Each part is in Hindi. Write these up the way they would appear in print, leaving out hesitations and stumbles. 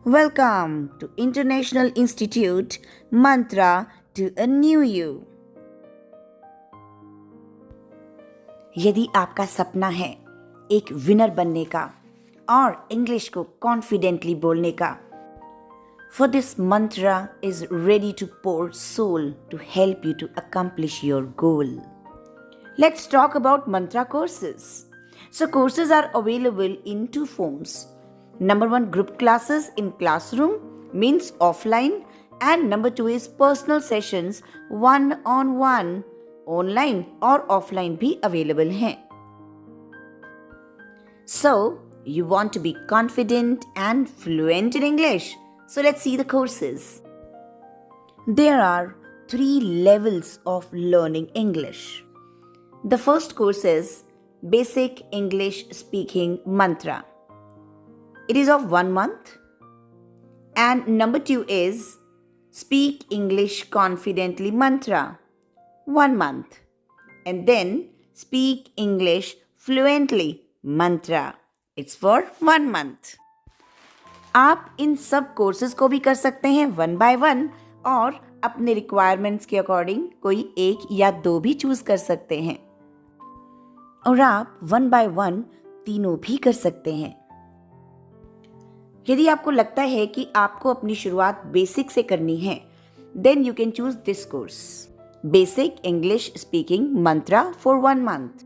Welcome to International Institute Mantra to a New You. यदि आपका सपना है एक विनर बनने का और इंग्लिश को कॉन्फिडेंटली बोलने का, for this mantra is ready to pour soul to help you to accomplish your goal. Let's talk about mantra courses. So courses are available in two forms. Number 1, group classes in classroom means offline, and number 2 is personal sessions one-on-one online और offline भी available हैं. So you want to be confident and fluent in English. So let's see the courses. There are 3 levels of learning English. The first course is Basic English Speaking Mantra. It is of 1 month. And number 2 is Speak English Confidently Mantra, 1 month. And then Speak English Fluently Mantra. It's for 1 month. आप इन सब कोर्सेज को भी कर सकते हैं 1 by 1 और अपने रिक्वायरमेंट्स के अकॉर्डिंग कोई 1 या 2 भी चूज कर सकते हैं, और आप 1 by 1 तीनों भी कर सकते हैं. यदि आपको लगता है कि आपको अपनी शुरुआत बेसिक से करनी है, then you can choose this course, basic English speaking mantra for 1 month.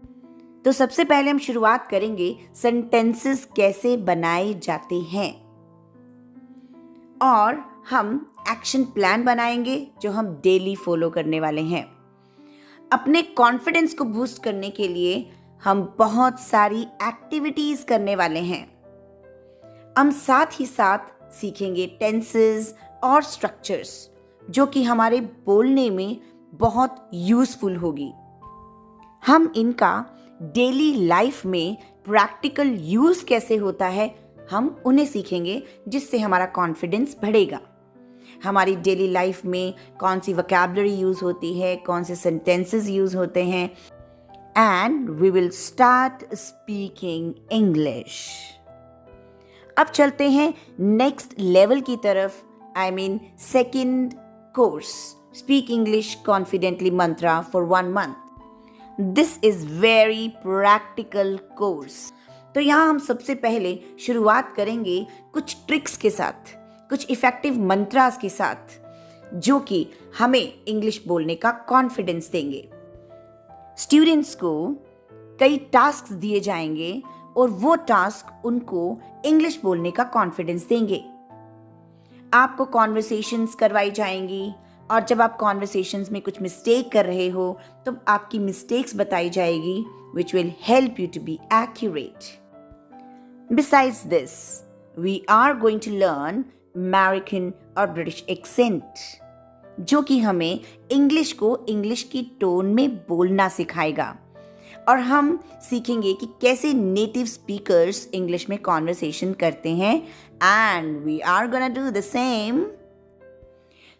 तो सबसे पहले हम शुरुआत करेंगे सेंटेंसेस कैसे बनाए जाते हैं, और हम एक्शन प्लान बनाएंगे जो हम डेली फॉलो करने वाले हैं. अपने कॉन्फिडेंस को बूस्ट करने के लिए हम बहुत सारी एक्टिविटीज करने वाले हैं. हम साथ ही साथ सीखेंगे टेंसेस और स्ट्रक्चर्स जो कि हमारे बोलने में बहुत यूजफुल होगी. हम इनका डेली लाइफ में प्रैक्टिकल यूज कैसे होता है, हम उन्हें सीखेंगे, जिससे हमारा कॉन्फिडेंस बढ़ेगा. हमारी डेली लाइफ में कौन सी वोकैबुलरी यूज होती है, कौन से सेंटेंसेस यूज होते हैं, and we will start speaking English. अब चलते हैं नेक्स्ट लेवल की तरफ, I mean second course, speak English confidently mantra for 1 month. This is very practical course. तो यहाँ हम सबसे पहले शुरुआत करेंगे कुछ ट्रिक्स के साथ, कुछ इफेक्टिव मंत्रास के साथ, जो कि हमें इंग्लिश बोलने का कॉन्फिडेंस देंगे. स्टूडेंट्स को कई टास्क दिए जाएंगे और वो टास्क उनको इंग्लिश बोलने का कॉन्फिडेंस देंगे. आपको कॉन्वर्सेशंस करवाई जाएंगी, और जब आप कॉन्वर्सेशंस में कुछ मिस्टेक कर रहे हो तो आपकी मिस्टेक्स बताई जाएगी, which will help you to be accurate. Besides this, we are going to learn American or British accent, जो कि हमें इंग्लिश को इंग्लिश की टोन में बोलना सिखाएगा. और हम सीखेंगे कि कैसे नेटिव स्पीकर्स इंग्लिश में कॉन्वर्सेशन करते हैं, and we are gonna do the same.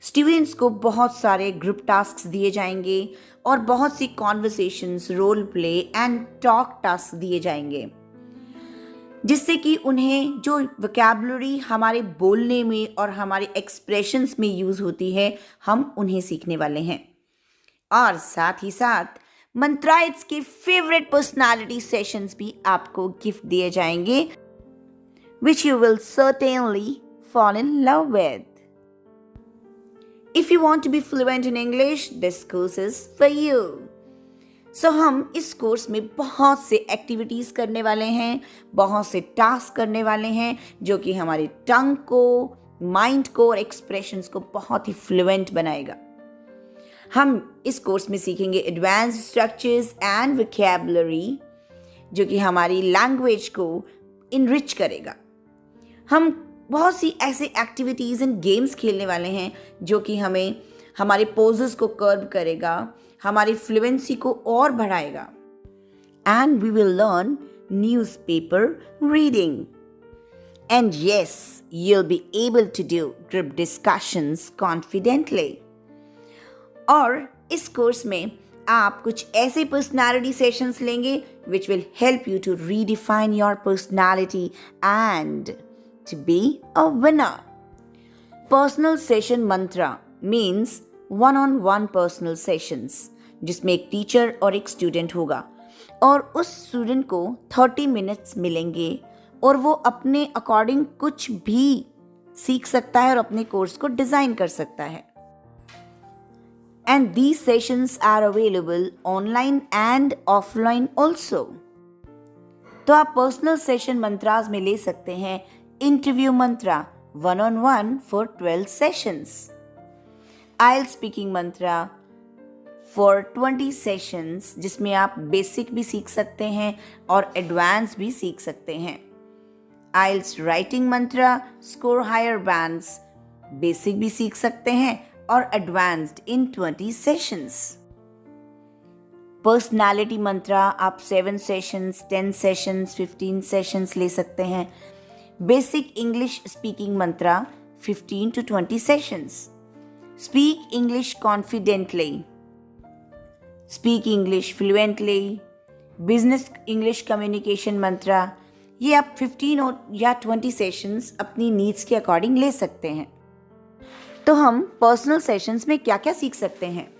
Students को बहुत सारे ग्रुप टास्क्स दिए जाएंगे और बहुत सी conversations, role play and talk task दिए जाएंगे, जिससे कि उन्हें जो वोकैबुलरी हमारे बोलने में और हमारे एक्सप्रेशंस में यूज़ होती है, हम उन्हें सीखने वाले हैं. और साथ ही साथ मंत्राइट्स के फेवरेट पर्सनालिटी सेशंस भी आपको गिफ्ट दिए जाएंगे, which you will certainly fall in love with. If you want to be fluent in English, this course is for you. So हम इस कोर्स में बहुत से एक्टिविटीज करने वाले हैं, बहुत से टास्क करने वाले हैं, जो कि हमारे टंग को, माइंड को और एक्सप्रेशंस को बहुत ही फ्लुएंट बनाएगा. हम इस कोर्स में सीखेंगे एडवांस्ड स्ट्रक्चर्स एंड वोकैबुलरी, जो कि हमारी लैंग्वेज को इनरिच करेगा. हम बहुत सी ऐसे एक्टिविटीज एंड गेम्स खेलने वाले हैं जो कि हमें हमारे पोजेस को कर्व करेगा, हमारी फ्लुएंसी को और बढ़ाएगा. And we will learn newspaper reading. And yes, you'll be able to do group discussions confidently. और इस कोर्स में आप कुछ ऐसे पर्सनालिटी सेशंस लेंगे which will help you to redefine your personality and to be a winner. Personal session mantra means one-on-one personal sessions, जिसमें एक टीचर और एक स्टूडेंट होगा और उस स्टूडेंट को 30 मिनट्स मिलेंगे और वो अपने अकॉर्डिंग कुछ भी सीख सकता है और अपने कोर्स को डिज़ाइन कर सकता है. And these sessions are available online and offline also. तो आप पर्सनल सेशन मंत्रास में ले सकते हैं interview Mantra 1-on-1 for 12 sessions, IELTS speaking Mantra for 20 sessions जिसमें आप बेसिक भी सीख सकते हैं और एडवांस भी सीख सकते हैं. IELTS राइटिंग मंत्रा स्कोर हायर बैंड्स, बेसिक भी सीख सकते हैं और एडवांस्ड इन 20 सेशंस. पर्सनालिटी मंत्रा आप 7 सेशंस, 10 सेशंस, 15 सेशंस ले सकते हैं. Basic English speaking mantra 15 to 20 sessions. Speak English confidently, speak English fluently, business English communication mantra, ये आप 15 या 20 सेशंस अपनी नीड्स के अकॉर्डिंग ले सकते हैं. तो हम पर्सनल सेशंस में क्या क्या सीख सकते हैं?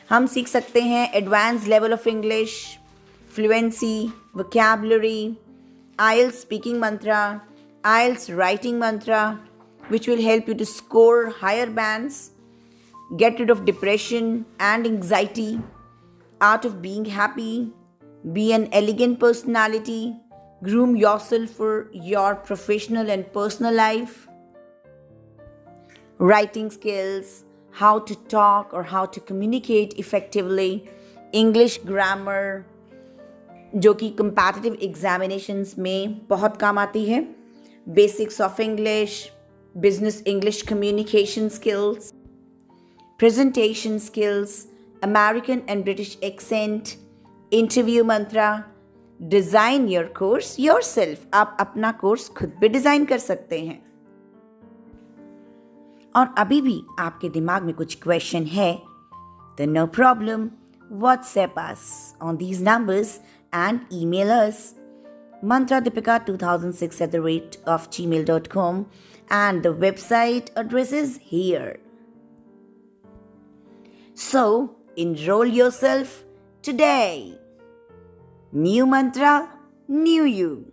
हम सीख सकते हैं advance level of English, fluency, vocabulary, IELTS speaking Mantra, IELTS writing Mantra which will help you to score higher bands, get rid of depression and anxiety, art of being happy, be an elegant personality, groom yourself for your professional and personal life, writing skills, how to talk or how to communicate effectively, English grammar जो कि competitive examinations में बहुत काम आती है, basics of English, business English communication skills, presentation skills, American and British accent, interview mantra, design your course yourself. आप अपना कोर्स खुद भी डिज़ाइन कर सकते हैं. और अभी भी आपके दिमाग में कुछ क्वेश्चन है तो no problem, WhatsApp us on these numbers and email us mantradipika2006@gmail.com and the website address is here. So enroll yourself today. New mantra, new you.